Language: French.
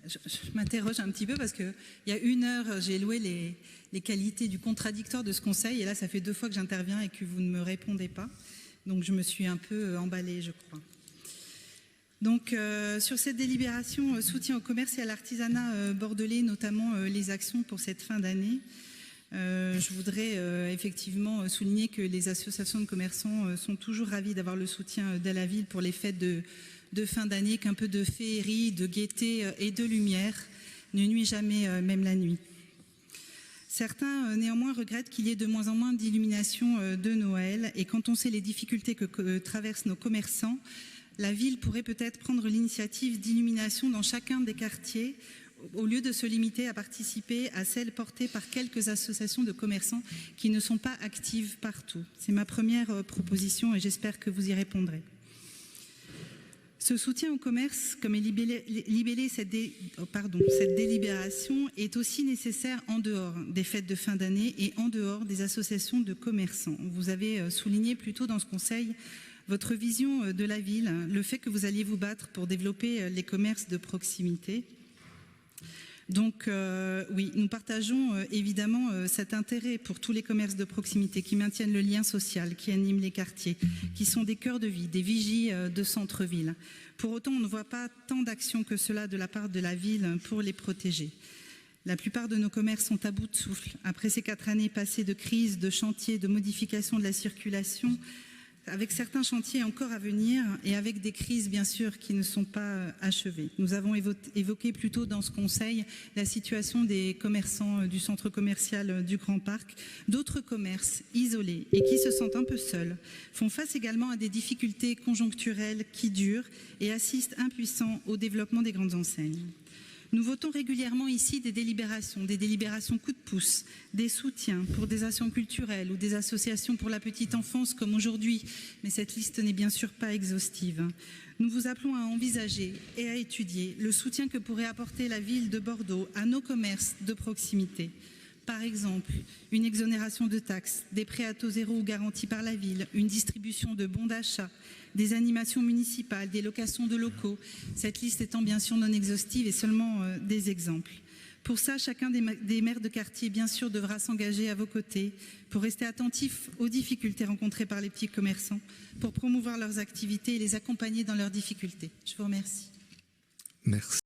je m'interroge un petit peu parce qu'il y a 1 heure, j'ai loué les qualités du contradictoire de ce conseil et là, ça fait 2 fois que j'interviens et que vous ne me répondez pas. Donc, je me suis un peu emballée, je crois. Donc, sur cette délibération, soutien au commerce et à l'artisanat bordelais, notamment les actions pour cette fin d'année, je voudrais effectivement souligner que les associations de commerçants sont toujours ravies d'avoir le soutien de la ville pour les fêtes de fin d'année, qu'un peu de féerie, de gaieté et de lumière ne nuit jamais, même la nuit. Certains, néanmoins, regrettent qu'il y ait de moins en moins d'illumination de Noël et quand on sait les difficultés que traversent nos commerçants, la ville pourrait peut-être prendre l'initiative d'illumination dans chacun des quartiers au lieu de se limiter à participer à celles portées par quelques associations de commerçants qui ne sont pas actives partout. C'est ma première proposition et j'espère que vous y répondrez. Ce soutien au commerce, comme est libellée cette délibération, est aussi nécessaire en dehors des fêtes de fin d'année et en dehors des associations de commerçants. Vous avez souligné plutôt dans ce conseil votre vision de la ville, le fait que vous alliez vous battre pour développer les commerces de proximité. Donc oui, nous partageons évidemment cet intérêt pour tous les commerces de proximité qui maintiennent le lien social, qui animent les quartiers, qui sont des cœurs de vie, des vigies de centre-ville. Pour autant, on ne voit pas tant d'actions que cela de la part de la ville pour les protéger. La plupart de nos commerces sont à bout de souffle. Après ces 4 années passées de crise, de chantier, de modification de la circulation, avec certains chantiers encore à venir et avec des crises bien sûr qui ne sont pas achevées. Nous avons évoqué plus tôt dans ce conseil la situation des commerçants du centre commercial du Grand Parc. D'autres commerces isolés et qui se sentent un peu seuls font face également à des difficultés conjoncturelles qui durent et assistent impuissants au développement des grandes enseignes. Nous votons régulièrement ici des délibérations coup de pouce, des soutiens pour des actions culturelles ou des associations pour la petite enfance comme aujourd'hui, mais cette liste n'est bien sûr pas exhaustive. Nous vous appelons à envisager et à étudier le soutien que pourrait apporter la ville de Bordeaux à nos commerces de proximité. Par exemple, une exonération de taxes, des prêts à taux zéro ou garantis par la ville, une distribution de bons d'achat, des animations municipales, des locations de locaux, cette liste étant bien sûr non exhaustive et seulement des exemples. Pour ça, chacun des maires de quartier, bien sûr, devra s'engager à vos côtés pour rester attentif aux difficultés rencontrées par les petits commerçants, pour promouvoir leurs activités et les accompagner dans leurs difficultés. Je vous remercie. Merci.